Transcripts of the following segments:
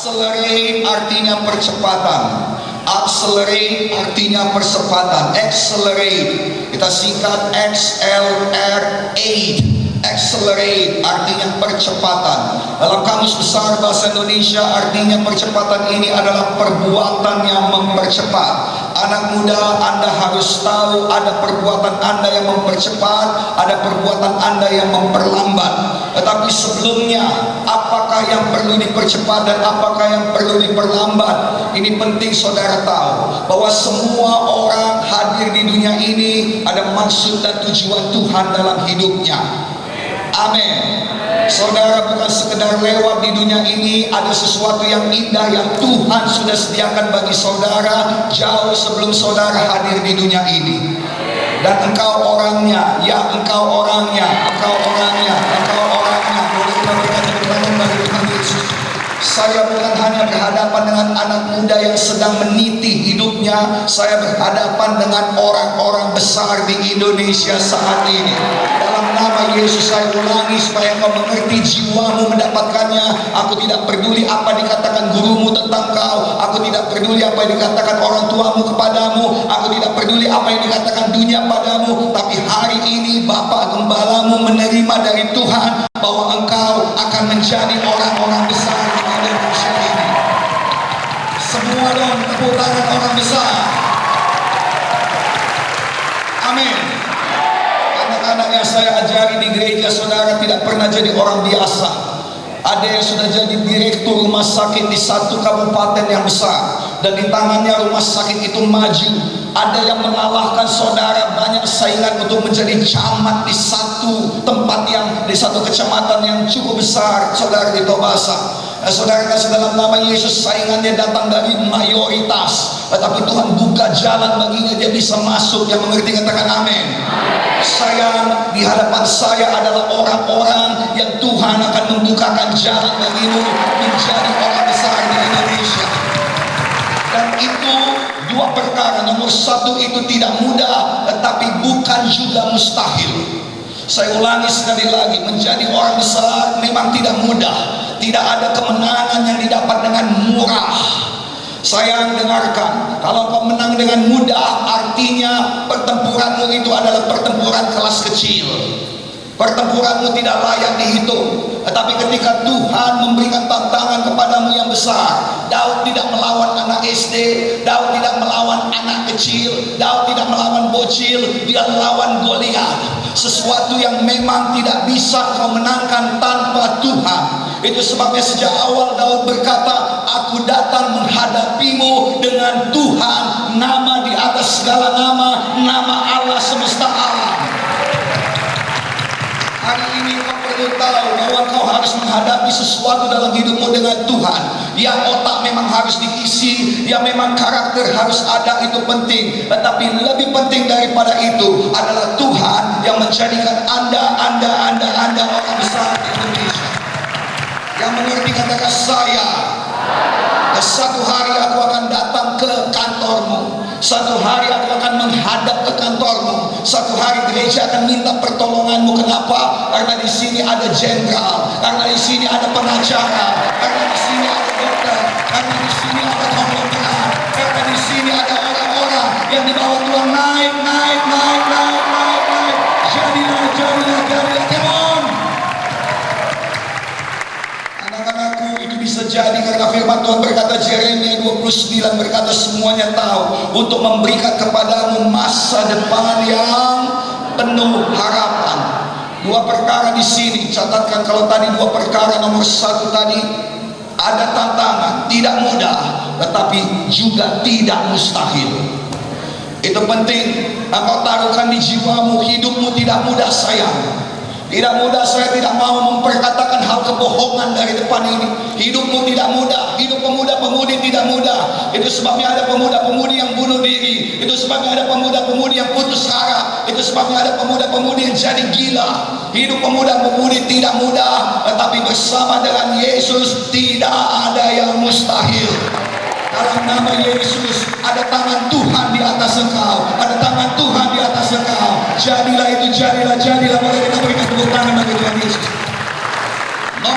Accelerate artinya percepatan. Accelerate artinya percepatan. Accelerate kita singkat XLR8. Accelerate artinya percepatan. Dalam Kamus Besar Bahasa Indonesia artinya percepatan ini adalah perbuatan yang mempercepat. Anak muda, Anda harus tahu ada perbuatan Anda yang mempercepat, ada perbuatan Anda yang memperlambat. Tetapi sebelumnya, apakah yang perlu dipercepat dan apakah yang perlu diperlambat? Ini penting saudara tahu bahwa semua orang hadir di dunia ini ada maksud dan tujuan Tuhan dalam hidupnya. Amin. Saudara bukan sekedar lewat di dunia ini, ada sesuatu yang indah yang Tuhan sudah sediakan bagi saudara jauh sebelum saudara hadir di dunia ini. Dan engkau orangnya, ya engkau orangnya, engkau orangnya, engkau orangnya. Boleh kita berkata bersama bagi Tuhan Yesus. Saya bukan hanya berhadapan dengan anak muda yang sedang meniti hidupnya, saya berhadapan dengan orang-orang besar di Indonesia saat ini. Dalam nama Yesus saya ulangi supaya kau mengerti, jiwamu mendapatkannya. Aku tidak peduli apa dikatakan gurumu tentang kau, aku tidak peduli apa yang dikatakan orang tuamu kepadamu, aku tidak peduli apa yang dikatakan dunia padamu. Tapi hari ini Bapa Gembalamu menerima dari Tuhan bahwa engkau akan menjadi orang-orang besar di Indonesia ini. Semua dong tepuk tangan orang besar. Amin. Anak-anak yang saya ajari di gereja saudara tidak pernah jadi orang biasa. Ada yang sudah jadi direktur rumah sakit di satu kabupaten yang besar, dan di tangannya rumah sakit itu maju. Ada yang mengalahkan saudara banyak saingan untuk menjadi camat di satu tempat yang di satu kecamatan yang cukup besar saudara di Tobasa. Saudara kasih dalam nama Yesus, saingannya datang dari mayoritas, tetapi Tuhan buka jalan baginya, dia bisa masuk. Yang mengerti katakan amin. Sayang, di hadapan saya adalah orang-orang yang Tuhan akan membukakan jalan bagimu menjadi orang besar di Indonesia. Dan itu dua perkara. Nomor satu, itu tidak mudah, tetapi bukan juga mustahil. Saya ulangi sekali lagi, menjadi orang besar memang tidak mudah. Tidak ada kemenangan yang didapat dengan murah. Sayang, dengarkan, kalau kau menang dengan mudah, artinya pertempuranmu itu adalah pertempuran kelas kecil. Pertempuranmu tidak layak dihitung. Tetapi ketika Tuhan memberikan tantangan kepadamu yang besar, Daud tidak melawan anak SD, Daud tidak melawan anak kecil, Daud tidak melawan bocil, dia melawan Goliat. Sesuatu yang memang tidak bisa kau menangkan tanpa Tuhan. Itu sebabnya sejak awal Daud berkata, aku datang menghadapimu dengan Tuhan, nama di atas segala nama, nama Allah semesta alam. Hari ini kau perlu tahu bahwa kau harus menghadapi sesuatu dalam hidupmu dengan Tuhan. Ya, otak memang harus diisi, ya memang karakter harus ada, itu penting. Tetapi lebih penting daripada itu adalah Tuhan yang menjadikan Anda orang besar di Indonesia. Yang mengerti katakan saya. Satu hari aku akan datang ke kantormu. Satu hari aku akan menghadap ke kantormu. Satu hari gereja akan minta pertolonganmu. Kenapa? Karena di sini ada jenderal, karena di sini ada pengacara, karena di sini ada dokter, karena di sini ada konglomerat, karena di sini ada orang-orang yang dibawa Tuhan naik. Jadilah. Anak-anakku, itu bisa jadi karena firman Tuhan berkata, Yeremia 29 berkata, semuanya tahu untuk memberikan kepadamu masa depan yang penuh harapan. Dua perkara di sini, catatkan. Kalau tadi dua perkara, nomor satu tadi ada tantangan, tidak mudah, tetapi juga tidak mustahil. Itu penting. Engkau taruhkan di jiwamu, hidupmu tidak mudah sayang. Tidak mudah, saya tidak mau memperkatakan hal kebohongan dari depan ini. Hidupmu tidak mudah, hidup pemuda-pemudi tidak mudah. Itu sebabnya ada pemuda-pemudi yang bunuh diri. Itu sebabnya ada pemuda-pemudi yang putus harap. Itu sebabnya ada pemuda-pemudi yang jadi gila. Hidup pemuda-pemudi tidak mudah, tetapi bersama dengan Yesus tidak ada yang mustahil. Dalam nama Yesus, ada tangan Tuhan di atas engkau, ada tangan Tuhan di atas engkau. Jadilah itu, jadilah. Boleh kita berikan tepuk tangan bagi Tuhan Yesus.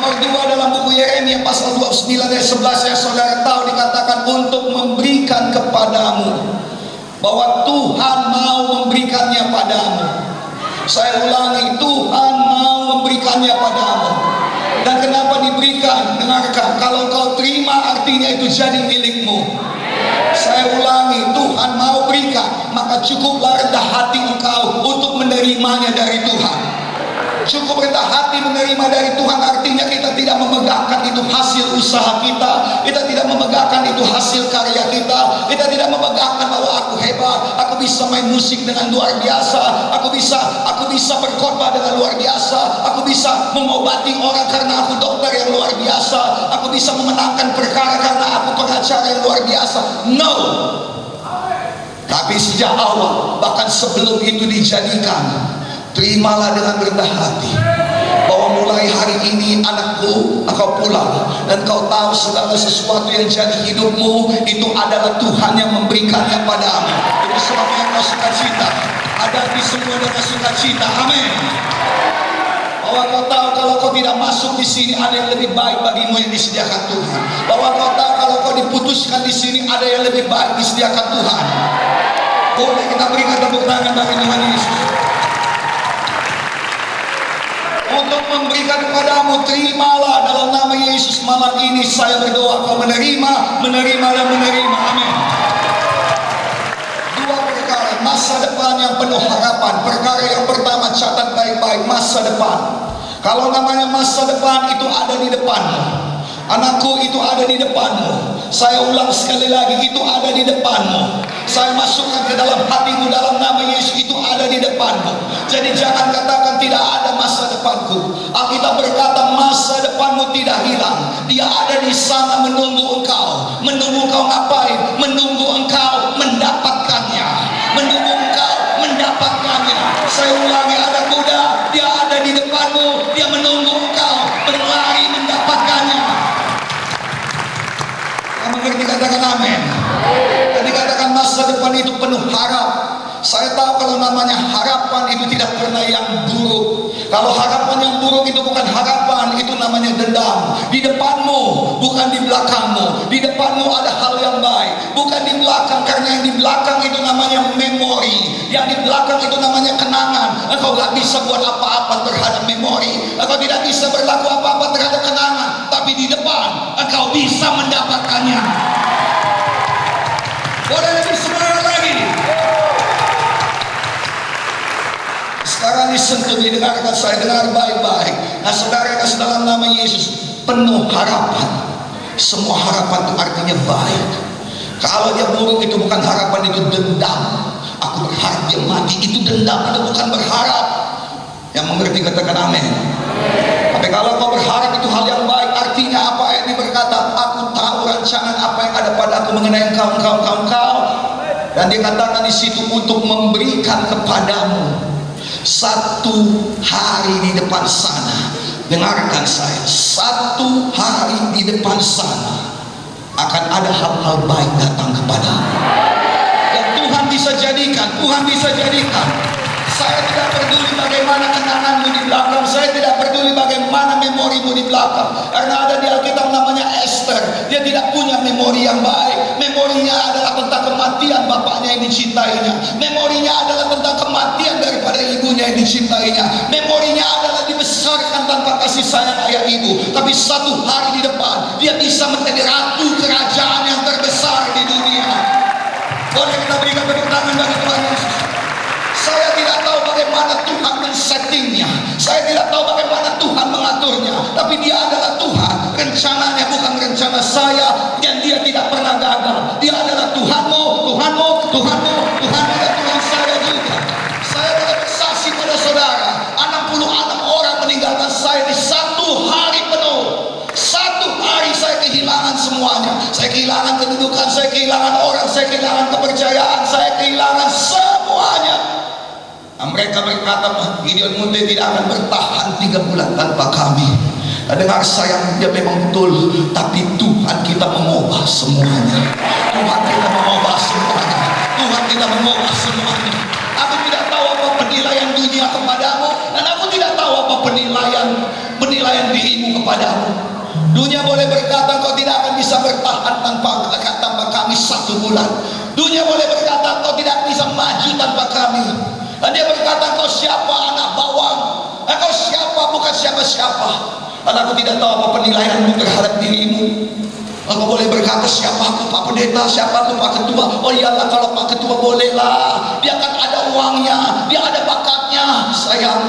Nomor 2 dalam buku Yeremia pasal 29 ayat 11 ya saudara tahu dikatakan untuk memberikan kepadamu, bahwa Tuhan mau memberikannya padamu. Saya ulangi, Tuhan mau memberikannya padamu. Dan kenapa diberikan? Dengarkan, kalau kau terima artinya itu jadi milikmu. Saya ulangi, Tuhan mau berikan, maka cukuplah rendah hati engkau untuk menerimanya dari Tuhan. Cukup rendah hati menerima dari Tuhan, artinya kita tidak memegahkan itu hasil usaha kita, kita tidak memegahkan itu hasil karya kita, kita tidak memegahkan bahwa aku hebat, aku bisa main musik dengan luar biasa, aku bisa berkhotbah dengan luar biasa, aku bisa mengobati orang karena aku dokter yang luar biasa, aku bisa memenangkan perkara karena aku pengacara yang luar biasa. No. Tapi sejak awal, bahkan sebelum itu dijadikan, terimalah dengan rendah hati bahwa mulai hari ini anakku, engkau pulang dan kau tahu segala sesuatu yang jadi hidupmu itu adalah Tuhan yang memberikannya padamu. Itu sebabnya kau sukacita, hadapi semua dengan sukacita. Amin. Bahwa kau tahu kalau kau tidak masuk di sini ada yang lebih baik bagimu yang disediakan Tuhan. Bahwa kau tahu kalau kau diputuskan di sini ada yang lebih baik disediakan Tuhan. Boleh kita berikan tepuk tangan bagi Tuhan Yesus. Untuk memberikan kepadamu, terimalah dalam nama Yesus. Malam ini saya berdoa kau menerima dan menerima. Amin. Dua perkara, masa depan yang penuh harapan. Perkara yang pertama, catat baik-baik, masa depan. Kalau namanya masa depan itu ada di depanmu. Anakku, itu ada di depanmu. Saya ulang sekali lagi, itu ada di depanmu. Saya masukkan ke dalam hatimu dalam nama Yesus, itu ada di depanmu. Jadi jangan katakan tidak ada masa depanku. Alkitab berkata masa depanmu tidak hilang. Dia ada di sana menunggu engkau. Menunggu engkau ngapain? Menunggu engkau mendapatkannya. Menunggu engkau mendapatkannya. Saya ulangi, ada kuda, dia ada di depanmu. Dia menunggu engkau berlari mendapatkannya. Kamu mengerti? Katakan amin. Dan dikatakan masa depan itu penuh harap. Saya tahu kalau namanya harapan itu tidak pernah yang buruk. Kalau harapan yang buruk itu bukan harapan, itu namanya dendam. Di depanmu, bukan di belakangmu. Di depanmu ada hal yang baik, bukan di belakang, karena yang di belakang itu namanya memori. Yang di belakang itu namanya kenangan. Engkau gak bisa buat apa-apa terhadap memori. Engkau tidak bisa berlaku apa-apa terhadap kenangan. Tapi di depan, engkau bisa mendapatkannya. Boleh lebih semangat lagi. Sekarang disentuh, didengarkan, saya dengar baik-baik. Nah saudara yang kasih dalam nama Yesus, penuh harapan. Semua harapan itu artinya baik. Kalau dia buruk itu bukan harapan, itu dendam. Aku berharap dia mati, itu dendam, itu bukan berharap. Yang mengerti katakan amin. Tapi kalau kau berharap itu hal yang baik, artinya apa yang berkata, aku tahu rancangan apa yang ada padaku mengenai engkau. Dan dikatakan di situ untuk memberikan kepadamu satu hari di depan sana. Dengarkan saya, satu hari di depan sana akan ada hal-hal baik datang kepadamu. Dan Tuhan bisa jadikan. Saya tidak peduli bagaimana kenanganmu di belakang, saya tidak peduli bagaimana memorimu di belakang. Karena ada di Alkitab namanya Esther, dia tidak punya memori yang baik. Memorinya adalah tentang kematian bapaknya yang dicintainya. Memorinya adalah tentang kematian daripada ibunya yang dicintainya. Memorinya adalah dibesarkan tanpa kasih sayang ayah ibu. Tapi satu hari di depan, dia bisa menjadi ratu kerajaan yang terbesar di dunia. Boleh kita berikan tepuk tangan bagi Tuhan Yesus. Saya tidak tahu bagaimana Tuhan men-settingnya. Saya tidak tahu bagaimana Tuhan mengaturnya. Tapi dia adalah Tuhan. Rencananya bukan rencana saya. Dan dia tidak pernah gagal. Dia adalah Tuhanmu dan Tuhan saya juga. Saya boleh bersaksi pada saudara, 66 orang meninggalkan saya di satu hari penuh. Satu hari saya kehilangan semuanya. Saya kehilangan kedudukan, saya kehilangan orang, saya kehilangan kepercayaan, saya kehilangan semuanya. Mereka berkata, Gideon Munte tidak akan bertahan 3 bulan tanpa kami. Dengar sayang, dia memang betul. Tapi Tuhan kita mengubah semuanya. Tuhan kita mengubah semuanya. Aku tidak tahu apa penilaian dunia kepadamu, dan aku tidak tahu apa penilaian dirimu kepadamu. lagi. Dan dia berkata, "Kau siapa anak bawang? Kau siapa? Bukan siapa-siapa." Anakku tidak tahu apa penilaianmu terhadap dirimu. Aku boleh berkata, "Siapa aku, Pak Pendeta? Siapa aku, Pak Ketua?" Oh iyalah, kalau Pak Ketua bolehlah. Dia kan ada uangnya, dia ada bakatnya. Sayang,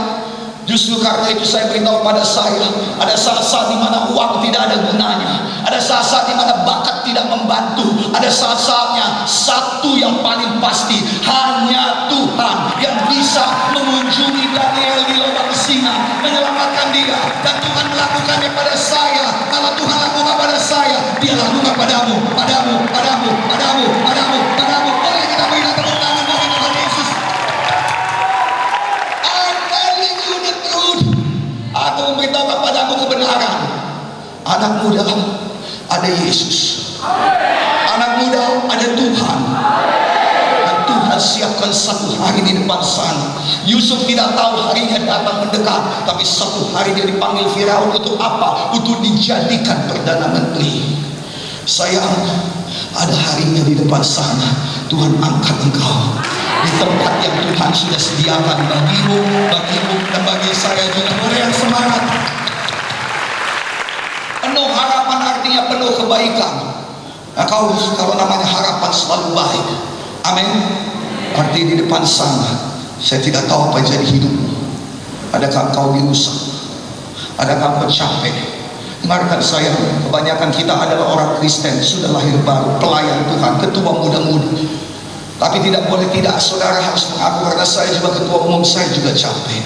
justru karena itu saya beritahu pada saya, ada saat-saat di mana uang tidak ada gunanya, ada saat-saat di mana bakat tidak membantu, ada saat-saatnya satu yang paling pasti, hanya Tuhan yang bisa mengunjungi Daniel di lubang singa, menyelamatkan dia. Dan Tuhan melakukannya pada saya. Kalau Tuhan lakukan pada saya, dia lakukan padamu, padamu, padamu, padamu, padamu, padamu. Boleh kita berikan tepuk tangan bagi Tuhan Yesus. I'm telling you the truth. Aku memberitahu kepadamu kebenaran. Anak muda, ada Yesus. Anak muda, ada Tuhan. Dan Tuhan siapkan satu hari di depan sana. Yusuf tidak tahu harinya datang mendekat, tapi satu hari dia dipanggil Firaun. Untuk apa? Untuk dijadikan Perdana Menteri. Sayang, ada harinya di depan sana. Tuhan angkat engkau di tempat yang Tuhan sudah sediakan bagimu, dan bagi saya juga. Boleh yang semangat. Penuh harapan artinya penuh kebaikan. Nah, kalau namanya harapan selalu baik. Amin. Arti di depan sana, saya tidak tahu apa yang jadi hidupmu. Adakah kau dirusak? Adakah kau capek? Dengarkan saya, kebanyakan kita adalah orang Kristen, sudah lahir baru, pelayan Tuhan, ketua muda-mudi. Tapi tidak boleh tidak, saudara harus mengaku, karena saya juga ketua umum, saya juga capek.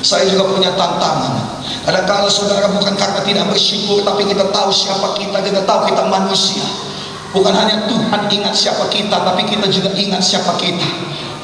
Saya juga punya tantangan. Kadang-kadang saudara, bukan karena tidak bersyukur, tapi kita tahu siapa kita tahu kita manusia. Bukan hanya Tuhan ingat siapa kita, tapi kita juga ingat siapa kita.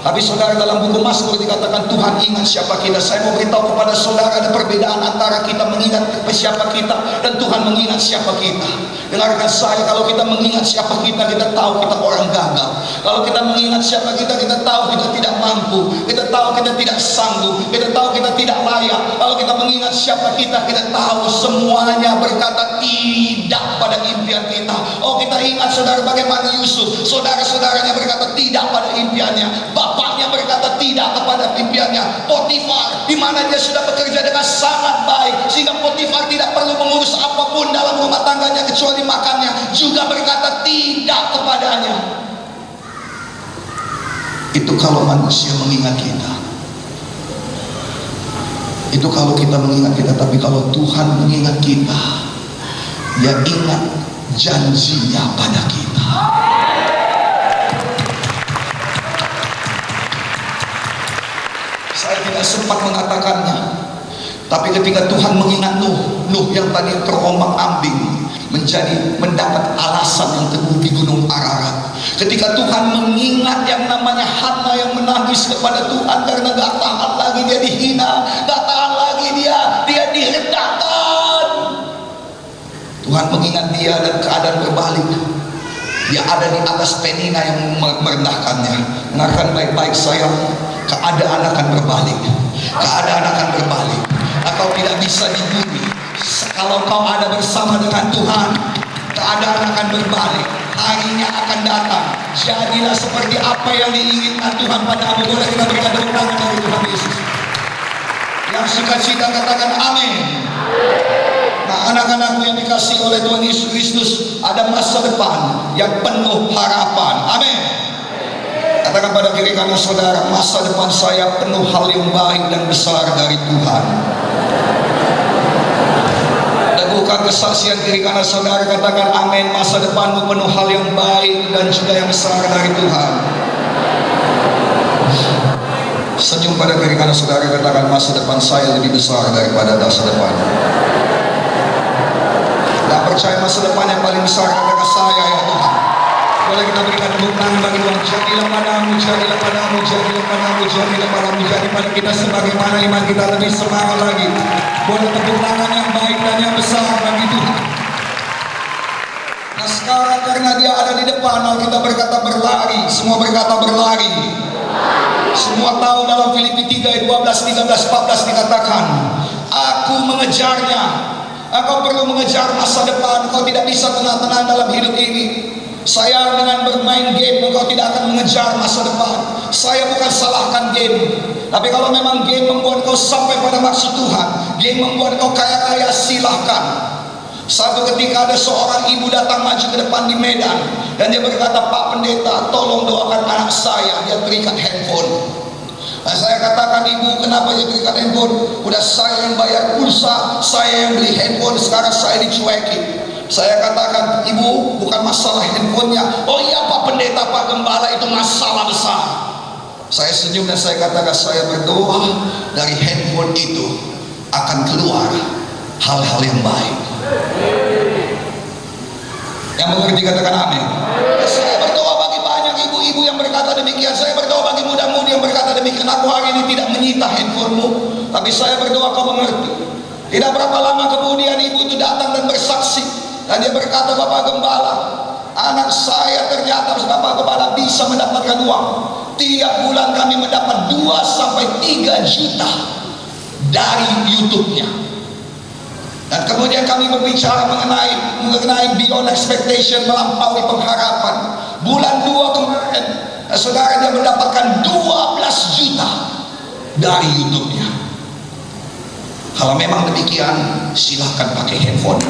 Tapi saudara, dalam buku Mazmur dikatakan Tuhan ingat siapa kita. Saya mau beritahu kepada saudara, ada perbedaan antara kita mengingat siapa kita dan Tuhan mengingat siapa kita. Dengarkan saya, kalau kita mengingat siapa kita, kita tahu kita orang gagal. Kalau kita mengingat siapa kita, kita tahu kita tidak mampu, kita tahu kita tidak sanggup, kita tahu kita tidak layak. Kalau kita mengingat siapa kita, kita tahu semuanya berkata tidak pada impian kita. Oh, kita ingat saudara bagaimana Yusuf, saudara-saudaranya berkata tidak pada impiannya. Bapaknya berkata tidak kepada impiannya. Potifar, di mana dia sudah bekerja dengan sangat baik, sehingga Potifar tidak perlu mengurus apapun dalam rumah tangganya kecuali makannya, juga berkata tidak kepadanya. Itu kalau manusia mengingat kita. Itu kalau kita mengingat kita. Tapi kalau Tuhan mengingat kita, Dia ingat janjinya pada kita. Saya tidak sempat mengatakannya, tapi ketika Tuhan mengingat Nuh yang tadi terombang-ambing, mendapat alasan yang teguh di Gunung Ararat. Ketika Tuhan mengingat yang namanya Hana yang menangis kepada Tuhan karena gak tahan lagi dia dihina, gak tahan lagi dia direndahkan. Tuhan mengingat dia dan keadaan berbalik. Dia ada di atas Penina yang merendahkannya. Dengarkan baik-baik sayang, keadaan akan berbalik. Keadaan akan berbalik. Atau tidak bisa di bumi. Kalau kau ada bersama dengan Tuhan, keadaan akan berbalik. Harinya akan datang. Jadilah seperti apa yang diinginkan Tuhan padamu. Boleh kita berikan tepuk tangan bagi Tuhan Yesus. Yang sukacita katakan amin. Nah, anak-anakku yang dikasihi oleh Tuhan Yesus Kristus, ada masa depan yang penuh harapan. Amin. Katakan pada kiri kanan saudara, masa depan saya penuh hal yang baik dan besar dari Tuhan. Teguhkan kesaksian kiri kanan saudara, katakan amin. Masa depanmu penuh hal yang baik dan juga yang besar dari Tuhan. Senyum pada kiri kanan saudara, katakan masa depan saya lebih besar daripada masa depan. Tak percaya masa depan yang paling besar, katakan saya ya Tuhan. Boleh kita berikan tepuk tangan bagi Tuhan. Jadilah padamu, jadilah padamu, jadilah padamu, jadilah padamu. Jadi pada kita sebagaimana iman kita lebih semangat lagi. Boleh tepuk tangan yang baik dan yang besar bagi Tuhan. Nah sekarang karena dia ada di depan, kita berkata berlari. Semua berkata berlari. Semua tahu dalam Filipi 3 12, 13, 14 dikatakan, aku mengejarnya. Engkau perlu mengejar masa depan. Kau tidak bisa tenang-tenang dalam hidup ini. Sayang, dengan bermain game engkau tidak akan mengejar masa depan. Saya bukan salahkan game, tapi kalau memang game membuat kau sampai pada maksud Tuhan, game membuat kau kaya raya, silahkan. Satu ketika ada seorang ibu datang maju ke depan di Medan, dan dia berkata, "Pak Pendeta, tolong doakan anak saya, dia terikat handphone." Nah, saya katakan, "Ibu, kenapa dia terikat handphone? Udah saya yang bayar pulsa, saya yang beli handphone, sekarang saya dicuekin." Saya katakan, "Ibu, bukan masalah handphonenya." "Oh iya Pak Pendeta, Pak Gembala, itu masalah besar." Saya senyum dan saya katakan, saya berdoa dari handphone itu akan keluar hal-hal yang baik. Yang mengerti katakan amin. Saya berdoa bagi banyak ibu-ibu yang berkata demikian. Saya berdoa bagi muda-mudi yang berkata demikian. Aku hari ini tidak menyita handphonemu, tapi saya berdoa kau mengerti. Tidak berapa lama kemudian ibu itu datang dan bersaksi, dan dia berkata, "Bapak Gembala, anak saya ternyata Bapak Gembala bisa mendapatkan uang. Tiap bulan kami mendapat 2 sampai 3 juta dari YouTube-nya." Dan kemudian kami berbicara mengenai beyond expectation, melampaui pengharapan. Bulan 2 kemarin, saudara, dia mendapatkan 12 juta dari YouTube-nya. Kalau memang demikian, silahkan pakai handphone.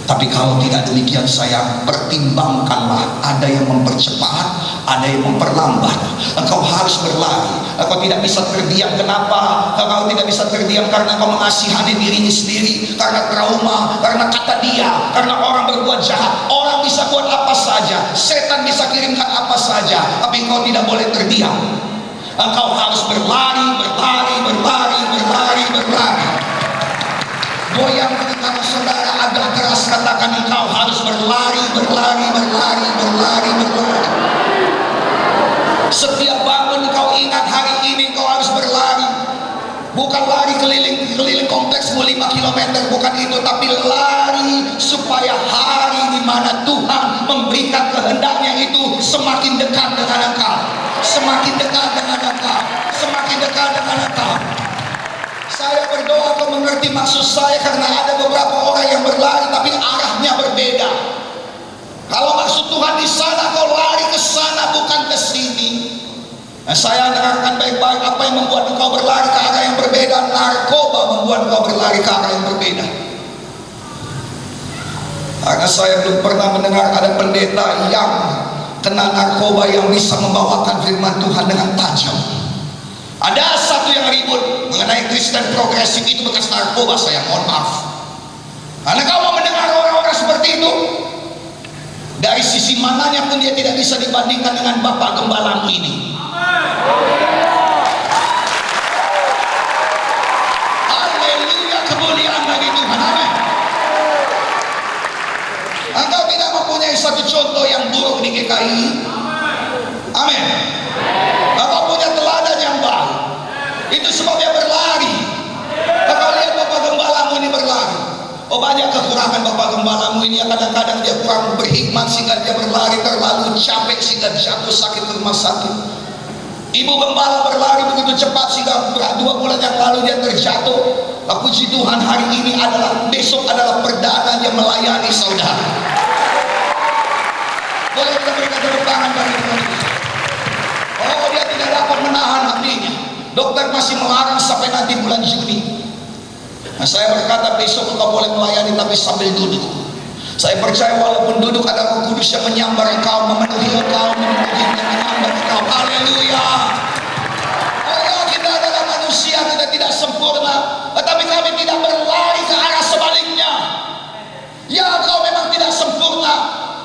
Tapi kalau tidak demikian, saya pertimbangkanlah. Ada yang mempercepat, ada yang memperlambat. Engkau harus berlari. Engkau tidak bisa terdiam. Kenapa? Engkau tidak bisa terdiam karena engkau mengasihani dirinya sendiri, karena trauma, karena kata dia, karena orang berbuat jahat. Orang bisa buat apa saja, setan bisa kirimkan apa saja, tapi engkau tidak boleh terdiam. Engkau harus berlari, berlari, berlari, berlari, berlari. Goyang tangan saudara agak keras, katakan, engkau harus berlari, berlari, berlari, berlari, berlari. Setiap bangun engkau ingat, hari ini engkau harus berlari. Bukan lari keliling kompleksmu 5 km, bukan itu, tapi lari supaya hari di mana Tuhan memberikan kehendaknya itu semakin dekat dengan engkau, semakin dekat dengan engkau, semakin dekat dengan engkau. Saya berdoa kau mengerti maksud saya, karena ada beberapa orang yang berlari tapi arahnya berbeda. Kalau maksud Tuhan di sana, kau lari ke sana bukan ke sini. Nah, saya dengarkan baik-baik, apa yang membuat engkau berlari ke arah yang berbeda? Narkoba membuat engkau berlari ke arah yang berbeda. Karena saya belum pernah mendengar ada pendeta yang kena narkoba yang bisa membawakan firman Tuhan dengan tajam. Ada satu yang ribut mengenai Kristen progresif, itu bekas narkoba. Saya mohon maaf. Karena kau mau mendengar orang-orang seperti itu, dari sisi mananya pun dia tidak bisa dibandingkan dengan Bapak Gembalamu ini. Haleluya, kemuliaan bagi Tuhan. Amin. Engkau tidak mempunyai satu contoh yang buruk di GKI. Amin. Engkau punya teladan yang baik. Itu sebabnya berlari. Engkau lihat Bapak Gembalamu ini berlari. Oh, banyak kekurangan Bapak Gembalamu ini. Kadang-kadang dia kurang berhikmat sehingga dia berlari terlalu capek sehingga jatuh sakit ke rumah sakit. Ibu Gembala berlari begitu cepat sehingga 2 bulan yang lalu dia terjatuh. Puji Tuhan, hari ini besok adalah perdana dia melayani saudara. Boleh kita berikan tepuk tangan bagi Tuhan. Oh, dia tidak dapat menahan hatinya. Dokter masih melarang sampai nanti bulan Juni. Nah, saya berkata, besok engkau boleh melayani tapi sambil duduk. Saya percaya walaupun duduk, ada Roh Kudus yang menyambar engkau, memenuhi engkau, menyambar engkau. Haleluya. Oh ya, kita adalah manusia, kita tidak sempurna, tetapi kami tidak berlari ke arah sebaliknya. Ya, engkau memang tidak sempurna,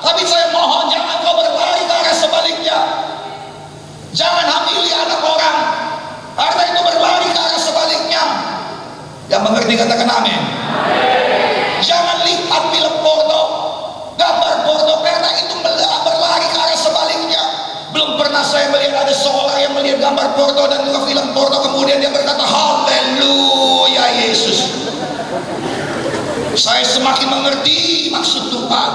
tapi saya mohon jangan kau berlari ke arah sebaliknya. Jangan hamili anak orang, karena itu berlari ke arah sebaliknya. Yang mengerti katakan amin. Jangan lihat film porno, gambar porno, karena itu berlari ke arah sebaliknya. Belum pernah saya melihat ada seorang yang melihat gambar porno dan juga film porno kemudian dia berkata, haleluya Yesus. Saya semakin mengerti maksud Tuhan,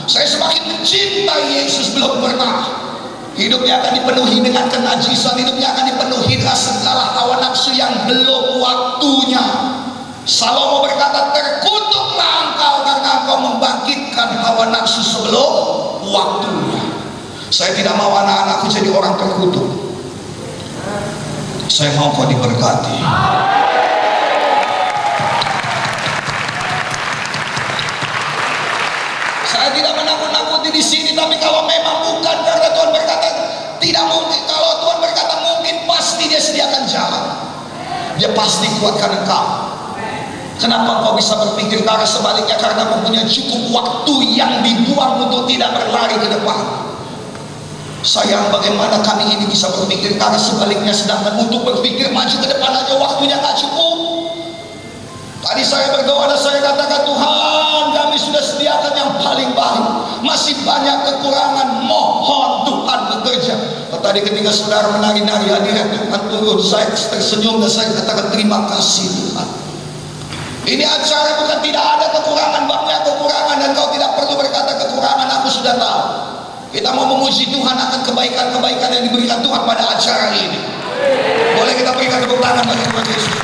saya semakin mencintai Yesus. Belum pernah. Hidupnya akan dipenuhi dengan kenajisan, hidupnya akan dipenuhi dengan segala hawa nafsu yang belum waktunya. Salomo berkata, terkutuklah engkau karena engkau membangkitkan hawa hawa nafsu sebelum waktunya. Saya tidak mau anak-anakku jadi orang terkutuk. Saya mau kau diberkati. Saya tidak menakut-nakuti di sini, tapi kalau memang bukan karena Tuhan berkata tidak mungkin, kalau Tuhan berkata mungkin, pasti Dia sediakan jalan. Dia pasti kuatkan engkau. Kenapa kau bisa berpikir karena sebaliknya? Karena kau punya cukup waktu yang dibuang untuk tidak berlari ke depan. Sayang bagaimana kami ini bisa berpikir karena sebaliknya, sedangkan untuk berpikir maju ke depan aja waktunya gak cukup. Tadi saya berdoa dan saya katakan, Tuhan, kami sudah sediakan yang paling baik, masih banyak kekurangan, mohon Tuhan bekerja. Tadi ketika saudara menari-nari hadirat Tuhan turun, saya tersenyum dan saya katakan terima kasih Tuhan. Ini acara bukan tidak ada kekurangan, banyak kekurangan, dan kau tidak perlu berkata kekurangan, aku sudah tahu. Kita mau memuji Tuhan akan kebaikan-kebaikan yang diberikan Tuhan pada acara ini. Boleh kita berikan tepuk tangan bagi Tuhan Yesus.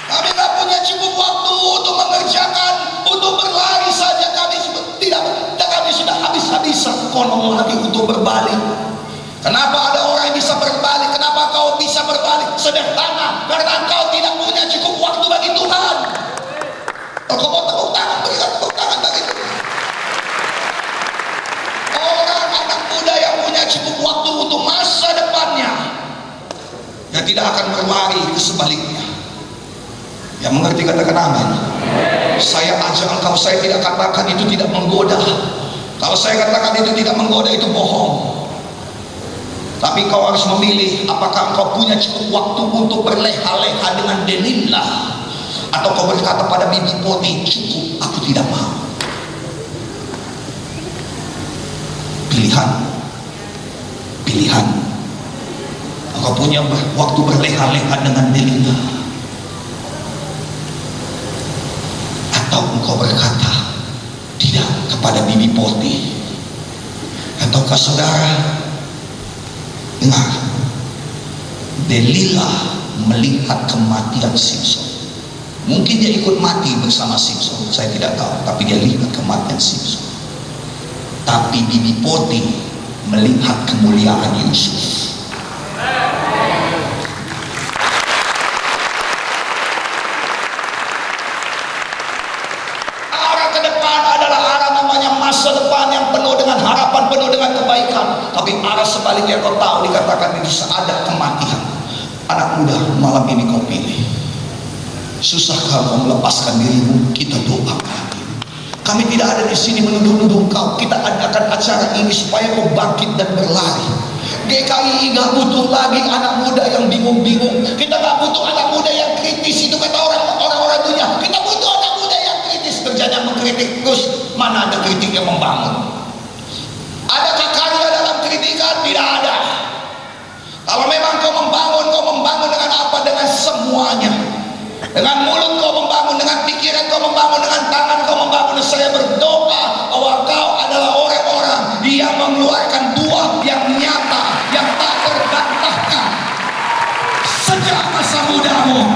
Kami tidak punya cukup waktu untuk mengerjakan, untuk berlari saja. Kami sudah habis-habisan konon lagi untuk berbalik. Kenapa ada orang yang bisa berbalik? Kenapa kau bisa berbalik? Sederhana, karena kau tidak punya cukup waktu bagi Tuhan. Kalau kau mau tepuk tangan, berikan tepuk tangan bagi Tuhan. Orang anak muda yang punya cukup waktu untuk masa depannya, yang tidak akan berlari ke sebaliknya. Yang mengerti katakan amin. Saya ajak engkau, saya tidak katakan itu tidak menggoda. Kalau saya katakan itu tidak menggoda, itu bohong. Tapi kau harus memilih, apakah engkau punya cukup waktu untuk berleha-leha dengan Delila, atau kau berkata pada bibi Poti, cukup, aku tidak mau. Pilihan. Engkau punya waktu berleha-leha dengan Delila, atau engkau berkata tidak kepada bibi Poti. Ataukah saudara dengar, Delila melihat kematian Simpson. Mungkin dia ikut mati bersama Simpson, saya tidak tahu, tapi dia lihat kematian Simpson. Tapi bibi Poti melihat kemuliaan Yusuf. Masa depan yang penuh dengan harapan, penuh dengan kebaikan. Tapi arah sebaliknya kau tahu, dikatakan ini ada kematian. Anak muda, malam ini kau pilih. Susahkah kau melepaskan dirimu? Kita doakan. Kami tidak ada di sini menuduh-nuduh kau. Kita adakan acara ini supaya kau bangkit dan berlari. GKI gak butuh lagi anak muda yang bingung-bingung. Kita gak butuh anak muda yang kritis. Itu kata orang-orang dunia. Kita butuh anak muda yang kritis. Kerjanya mengkritik terus. Mana ada kritik yang membangun? Adakah karya dalam kritikan? Tidak ada. Kalau memang kau membangun dengan apa? Dengan semuanya. Dengan mulut kau membangun, dengan pikiran kau membangun, dengan tangan kau membangun. Saya berdoa bahwa kau adalah orang-orang yang mengeluarkan buah yang nyata, yang tak terbantahkan sejak masa mudamu.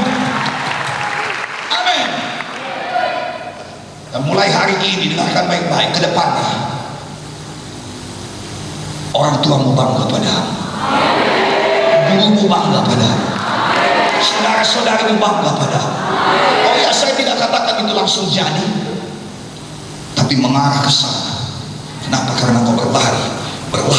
Amin. Dan mulai hari ini dengarkan baik-baik, ke depannya orang tuamu bangga padamu, gurumu bangga padamu, saudara-saudarimu bangga padamu. Oh ya, saya tidak katakan itu langsung jadi, tapi mengarah ke sana. Kenapa? Karena kau berlari. Paulus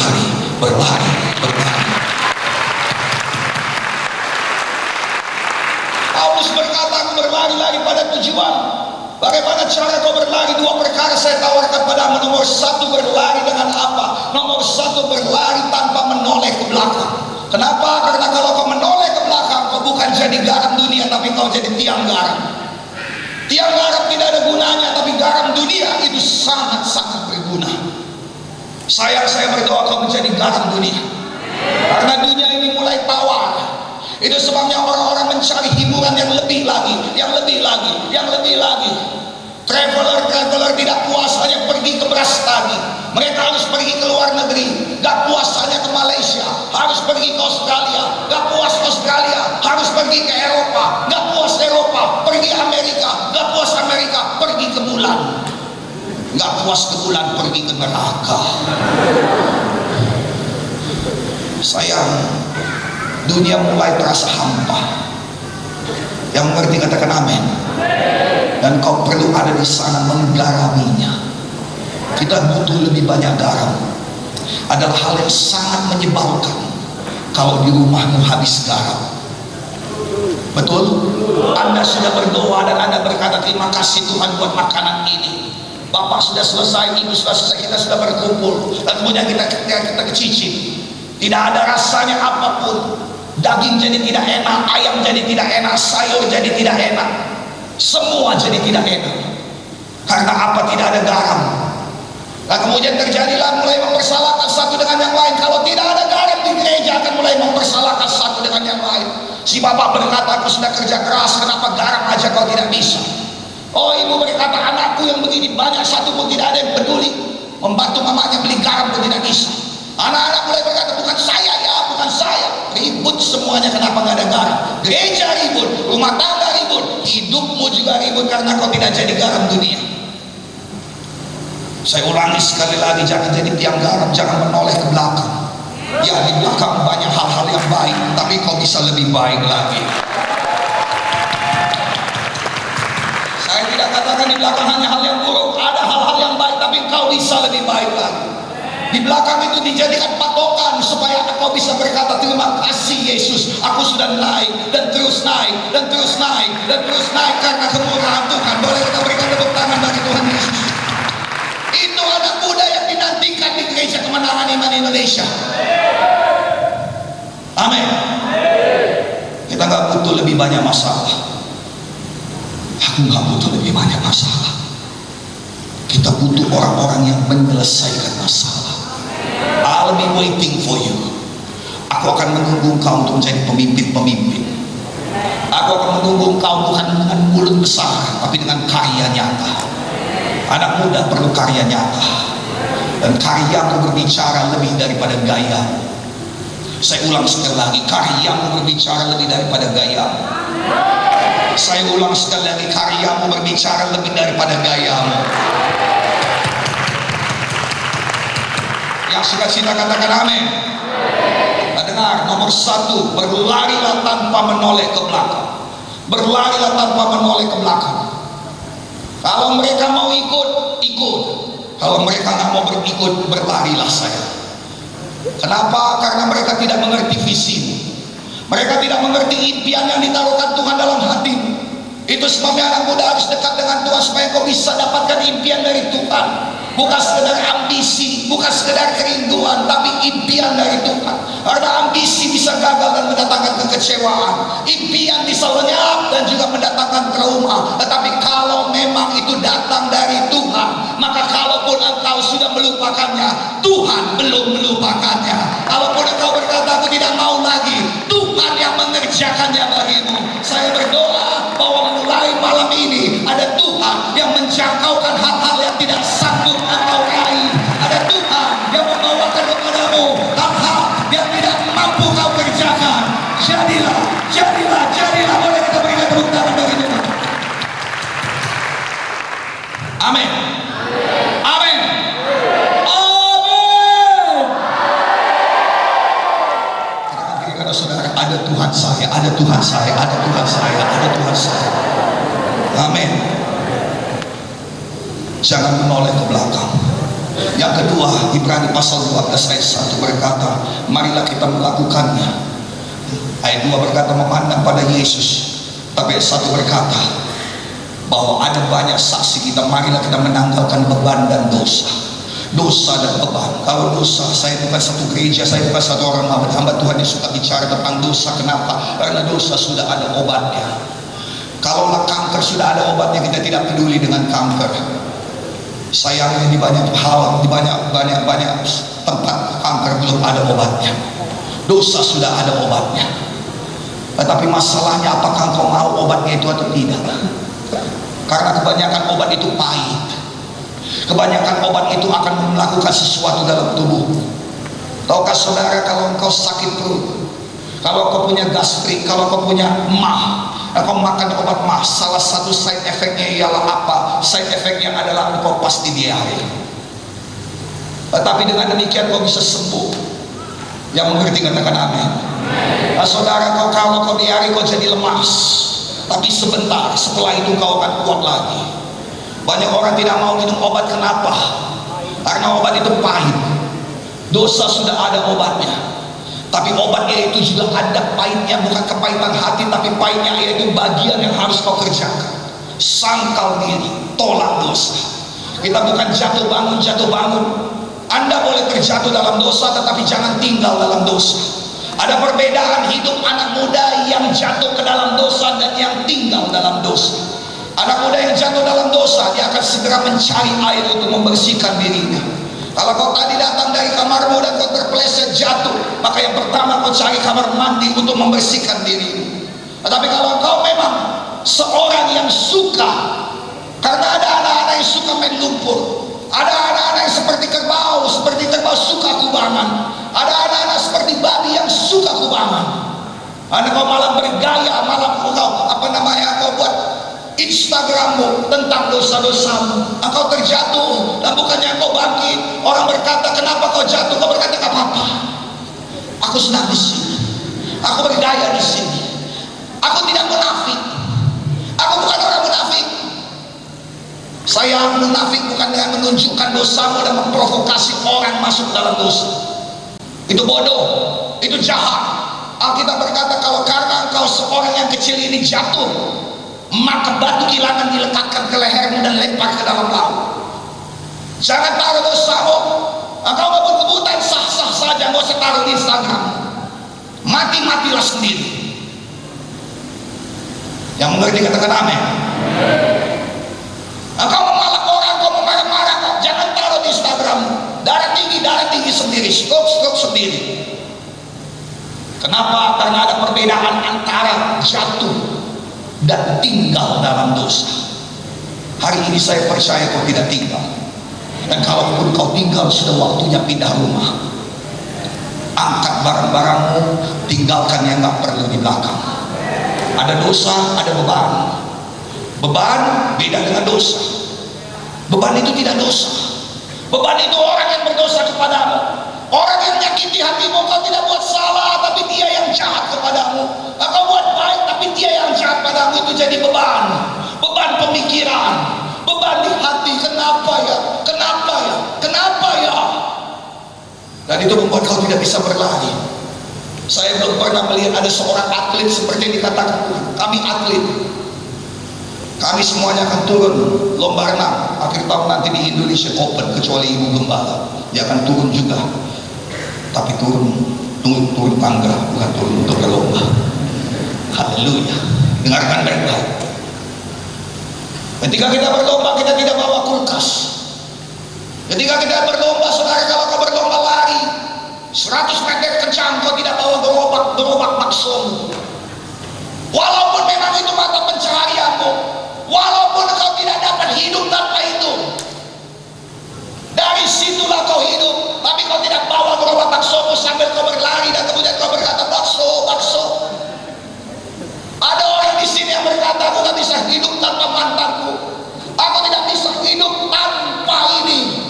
berkata, aku berlari pada tujuan. Bagaimana cara kau berlari? Dua perkara saya tawarkan padamu. Nomor satu, berlari dengan apa? Nomor satu, berlari tanpa menoleh ke belakang. Kenapa? Karena kalau kau menoleh ke belakang, kau bukan jadi garam dunia, tapi kau jadi tiang garam. Tiang garam tidak ada gunanya, tapi garam dunia itu sangat-sangat berguna. Saya berdoa kau menjadi garam dunia. Karena dunia ini mulai tawar. Itu sebabnya orang-orang mencari hiburan yang lebih lagi. Traveler tidak puas hanya pergi ke Brastagi. Mereka harus pergi ke luar negeri. Gak puas hanya ke Malaysia, harus pergi ke Australia. Gak puas Australia, harus pergi ke Eropa. Gak puas Eropa, pergi Amerika. Gak puas Amerika, pergi ke bulan, nggak puas ke bulan pergi ke neraka. Sayang, dunia mulai terasa hampa. Yang mengerti katakan amin. Dan kau perlu ada di sana menggaraminya. Kita butuh lebih banyak garam. Adalah hal yang sangat menyebalkan kalau di rumahmu habis garam. Betul? Anda sudah berdoa dan Anda berkata terima kasih Tuhan buat makanan ini. Bapak sudah selesai, Ibu sudah selesai, kita sudah berkumpul, dan kemudian kita kecicip. Tidak ada rasanya apapun. Daging jadi tidak enak, ayam jadi tidak enak, sayur jadi tidak enak, semua jadi tidak enak. Karena apa? Tidak ada garam. Nah kemudian terjadilah mulai mempersalahkan satu dengan yang lain. Kalau tidak ada garam di gereja akan mulai mempersalahkan satu dengan yang lain. Si bapak berkata, aku sudah kerja keras, kenapa garam aja kau tidak bisa? Oh ibu berkata, anakku yang begini banyak, satu pun tidak ada yang peduli. Membantu mamanya beli garam pun tidak bisa. Anak-anak mulai berkata, bukan saya ya, bukan saya. Ribut semuanya, kenapa nggak ada garam? Gereja ribut, rumah tangga ribut, hidupmu juga ribut karena kau tidak jadi garam dunia. Saya ulangi sekali lagi, jangan jadi tiang garam, jangan menoleh ke belakang. Ya di belakang banyak hal-hal yang baik, tapi kau bisa lebih baik lagi. Saya tidak katakan di belakang hanya hal yang buruk, ada hal-hal yang baik, tapi kau bisa lebih baik lagi. Di belakang itu dijadikan patokan supaya kau bisa berkata terima kasih Yesus, aku sudah naik dan terus naik dan terus naik dan terus naik karena kemurahan Tuhan. Boleh kita berikan tepuk tangan bagi Tuhan Yesus. Itu anak muda yang dinantikan di gereja kemenangan iman Indonesia. Amin. Kita nggak butuh lebih banyak masalah. Aku nggak butuh lebih banyak masalah. Kita butuh orang-orang yang menyelesaikan masalah. I'll be waiting for you. Aku akan menunggu engkau untuk menjadi pemimpin-pemimpin. Aku akan menunggu engkau bukan dengan mulut besar, tapi dengan karya nyata. Anak muda perlu karya nyata. Dan karyamu berbicara lebih daripada gaya. Saya ulang sekali lagi, karyamu berbicara lebih daripada gaya. Saya ulang sekali lagi, karyamu berbicara lebih daripada gayamu. Yang suka cita katakan amin. Dengar, nomor satu, berlarilah tanpa menoleh ke belakang. Berlarilah tanpa menoleh ke belakang. Kalau mereka mau ikut, ikut. Kalau mereka nggak mau berikut, berlarilah saya. Kenapa? Karena mereka tidak mengerti visi. Mereka tidak mengerti impian yang ditaruhkan Tuhan dalam hatimu. Itu sebabnya anak muda harus dekat dengan Tuhan supaya kau bisa dapatkan impian dari Tuhan. Bukan sekedar ambisi, bukan sekedar kerinduan, tapi impian dari Tuhan. Karena ambisi bisa gagal dan mendatangkan kekecewaan. Impian bisa lenyap dan juga mendatangkan trauma. Tetapi kalau memang itu datang dari Tuhan, maka kalaupun engkau sudah melupakannya, Tuhan belum melupakannya. Kalaupun engkau berkata aku tidak mau lagi, Tuhan yang mengerjakannya bagimu. Saya berdoa bahwa mulai malam ini ada Tuhan yang menjangkaukan hal-hal yang tidak sanggup engkau raih. Ada Tuhan yang membawakan kepadamu hal-hal yang tidak mampu kau kerjakan. Jadilah, jadilah, jadilah. Boleh kita berikan tepuk tangan bagi Tuhan. Amin. Amin. Katakan saudara, ada Tuhan saya, ada Tuhan saya, ada Tuhan saya, ada Tuhan saya. Amin. Jangan menoleh ke belakang. Yang kedua, Ibrani pasal 12 ayat 1 berkata, marilah kita melakukannya. Ayat 2 berkata memandang pada Yesus. Tapi ayat 1 berkata bahwa ada banyak saksi kita, marilah kita menanggalkan beban dan dosa. Dosa dan beban. Kalau dosa, saya bukan satu gereja, saya bukan satu orang hamba Tuhan yang suka bicara tentang dosa. Kenapa? Karena dosa sudah ada obatnya. Kalau kanker sudah ada obatnya, kita tidak peduli dengan kanker. Sayangnya di banyak hal, di banyak tempat kanker belum ada obatnya. Dosa sudah ada obatnya. Tetapi masalahnya apakah engkau mau obatnya itu atau tidak? Karena kebanyakan obat itu pahit. Kebanyakan obat itu akan melakukan sesuatu dalam tubuh. Tahukah saudara, kalau engkau sakit perut, kalau kau punya gastrik, kalau kau punya emah, Engkau makan obat mah, salah satu side effect-nya ialah apa? Side effect-nya adalah engkau pasti diare. Tetapi dengan demikian kau bisa sembuh. Yang mengerti katakan amin. Nah, saudara, kalau kau diare kau jadi lemas, tapi sebentar setelah itu kau akan kuat lagi. Banyak orang tidak mau minum obat, kenapa? Karena obat itu pahit. Dosa sudah ada obatnya, tapi obatnya itu juga ada pahitnya, bukan kepahitan hati, tapi pahitnya yaitu bagian yang harus kau kerjakan. Sangkal diri, tolak dosa. Kita bukan jatuh bangun. Anda boleh terjatuh dalam dosa, tetapi jangan tinggal dalam dosa. Ada perbedaan hidup anak muda yang jatuh ke dalam dosa dan yang tinggal dalam dosa. Anak muda yang jatuh dalam dosa, dia akan segera mencari air untuk membersihkan dirinya. Kalau kau tadi datang dari kamarmu dan kau terpeleset jatuh, maka yang pertama kau cari kamar mandi untuk membersihkan dirimu. Tetapi kalau kau memang seorang yang suka, karena ada anak-anak yang suka main lumpur, ada anak-anak yang seperti kerbau suka kubangan, ada anak-anak seperti babi yang suka kubangan. Kau malam bergaya, malam kau kau buat Instagrammu tentang dosa-dosamu. Engkau terjatuh dan bukannya engkau bangkit. Orang berkata, kenapa kau jatuh? Kau berkata, gak apa-apa, aku senang di sini, aku bergaya di sini, aku tidak munafik, aku bukan orang munafik. Saya munafik bukan dengan menunjukkan dosamu dan memprovokasi orang masuk dalam dosa. Itu bodoh, itu jahat. Alkitab berkata, kalau karena engkau seorang yang kecil ini jatuh, maka batu kilangan dilekatkan ke lehermu dan lempar ke dalam laut. Jangan taruh dosamu. Engkau ngebut-ngebutan sah-sah saja, nggak usah taruh di Instagram. Mati-matilah sendiri. Yang mengerti katakan amin. Engkau memalak orang, kau memarah-marah, jangan taruh di Instagram. Darah tinggi sendiri, stroke sendiri. Kenapa? Karena ada perbedaan antara jatuh dan tinggal dalam dosa. Hari ini saya percaya kau tidak tinggal, dan kalaupun kau tinggal sudah waktunya pindah rumah. Angkat barang-barangmu, tinggalkan yang gak perlu di belakang. Ada dosa, ada beban. Beban beda dengan dosa. Beban itu tidak dosa. Beban itu orang yang berdosa kepadamu, orang yang menyakiti hatimu. Kau tidak buat salah, tapi dia yang jahat kepadamu. Kau buat baik, tapi dia yang jahat padamu. Itu jadi beban. Beban pemikiran, beban di hati. Kenapa ya? Dan itu membuat kau tidak bisa berlari. Saya belum pernah melihat ada seorang atlet seperti yang dikatakan kami atlet. Kami semuanya akan turun lomba renang akhir tahun nanti di Indonesian Open, kecuali Ibu Gembala, dia akan turun juga, tapi turun tangga, bukan turun untuk berlomba. Haleluya, dengarkan baik-baik. Ketika kita berlomba, kita tidak bawa kulkas. Ketika kita berlomba, saudara, kalau kau berlomba lari 100 meter kencang, kau tidak bawa gerobak maksum. Walaupun memang itu mata pencaharianmu, walaupun kau tidak dapat hidup tanpa itu, dari situlah kau hidup. Tapi kau tidak bawa gerobak baksomu sambil kau berlari dan kemudian kau berkata bakso. Ada orang di sini yang berkata, aku tidak bisa hidup tanpa mantanku, aku tidak bisa hidup tanpa ini.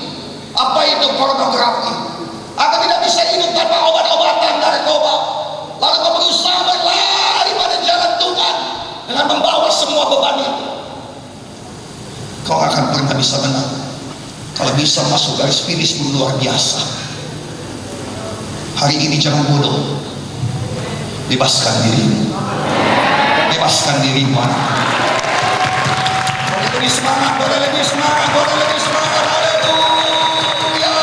Apa itu? Pornografi. Aku tidak bisa hidup tanpa obat-obatan narkoba. Lalu kau berusaha berlari pada jalan Tuhan dengan membawa semua beban itu. Kau akan pernah bisa menang. Kalau bisa masuk garis finish luar biasa. Hari ini jangan bodoh. Bebaskan dirimu. Bebaskan dirimu. Boleh lebih semangat, boleh lebih semangat, boleh lebih semangat. Haleluya.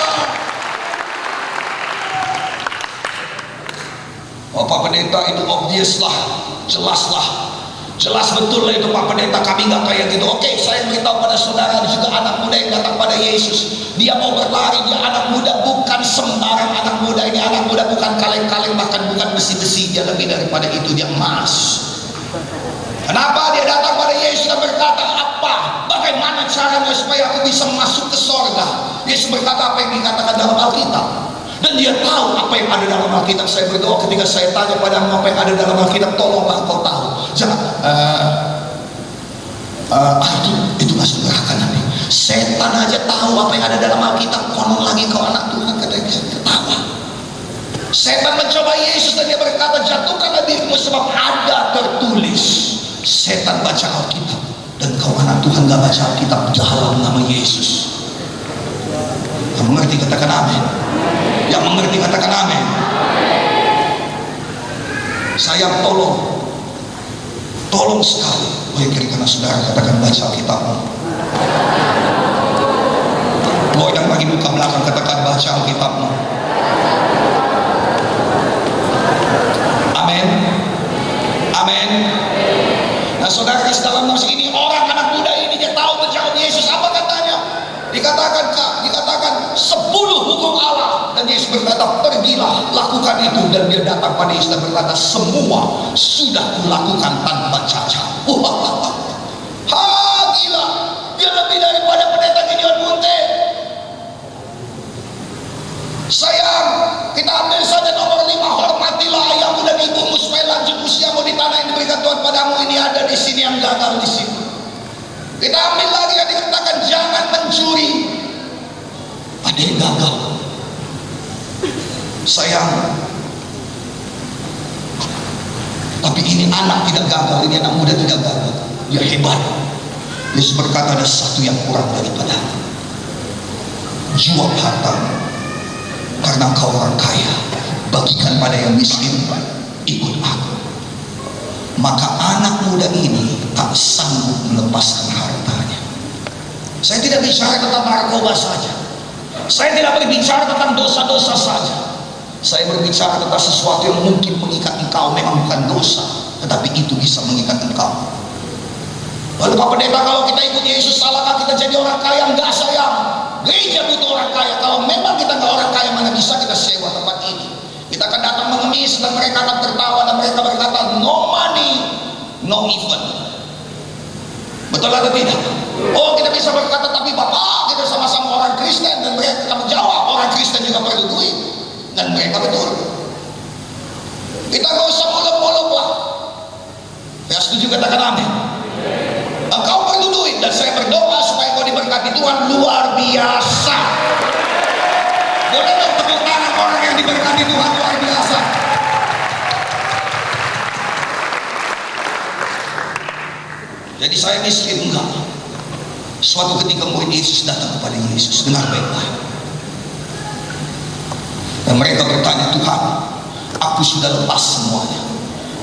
Oh, Pak Pendeta, itu obvious lah, jelas lah. Jelas betul lah itu Pak Pendeta, kami nggak kayak gitu. Oke, saya beritahu pada saudara juga anak muda yang datang pada Yesus. Dia mau berlari, dia anak muda, bukan sembarang anak muda. Ini anak muda bukan kaleng-kaleng, bahkan bukan besi-besi. Dia lebih daripada itu, dia emas. Kenapa dia datang pada Yesus dan berkata, apa? Bagaimana caranya supaya aku bisa masuk ke sorga? Yesus berkata apa yang dikatakan dalam Alkitab. Dan dia tahu apa yang ada dalam Alkitab. Saya berdoa ketika saya tanya padamu apa yang ada dalam Alkitab, tolonglah kau tahu. jangan. Itu masuk neraka nanti. Setan aja tahu apa yang ada dalam Alkitab, konon lagi kau anak Tuhan, kata dia tertawa. Setan mencoba Yesus dan dia berkata, jatuhkanlah dirimu sebab ada tertulis. Setan baca Alkitab dan kau anak Tuhan gak baca Alkitab dalam nama Yesus. Yang mengerti katakan amin. Yang mengerti katakan amin. Saya tolong sekali. Oh kiri kanan saudara katakan baca Alkitabmu. Oh yang bagi buka belakang katakan baca Alkitabmu. Amin. Amin. Nah saudara dalam nafsu ini orang anak muda ini dia tahu menjawab Yesus. Apa katanya? Dikatakan 10 hukum Allah dan Yesus berkata pergilah lakukan itu, dan dia datang pada Yesus dan berkata semua sudah kulakukan tanpa cacat. Gila, dia lebih daripada pendeta Gideon Munte. Sayang, kita ambil saja nomor 5, hormatilah ayahmu dan ibumu supaya lanjut usiamu di tanah yang diberikan Tuhan padamu. Ini ada di sini yang gagal di sini. Kita ambil lagi yang dikatakan jangan mencuri. Ada yang gagal. Sayang, tapi ini anak tidak gagal, ini anak muda tidak gagal. Dia hebat. Yesus berkata ada satu yang kurang daripada. Jual hartamu karena kau orang kaya, bagikan pada yang miskin, ikut aku. Maka anak muda ini tak sanggup melepaskan hartanya. Saya tidak bicara tentang narkoba saja. Saya tidak berbicara tentang dosa-dosa saja. Saya berbicara tentang sesuatu yang mungkin mengikat engkau. Memang bukan dosa, tetapi itu bisa mengikat engkau. Lalu Pak Pendeta, kalau kita ikut Yesus, salahkah kita jadi orang kaya? Enggak sayang. Gereja butuh orang kaya. Kalau memang kita enggak orang kaya, mana bisa kita sewa tempat ini? Kita akan datang mengemis dan mereka akan tertawa dan mereka berkata no money, no event. Betul atau tidak? Oh, kita bisa berkata tapi Bapak kita sama-sama orang Kristen, dan mereka akan menjawab orang Kristen juga perlu duit, dan mereka betul. Kita gak usah muluk-muluk lah. Ya setuju katakan amin. Engkau perlu duit dan saya berdoa supaya kau diberkati Tuhan luar biasa. Boleh dong tepuk tangan orang yang diberkati Tuhan luar biasa. Jadi saya miskin enggak. Suatu ketika murid Yesus datang kepada Yesus, dengar baik-baik. Dan mereka bertanya, Tuhan, aku sudah lepas semuanya.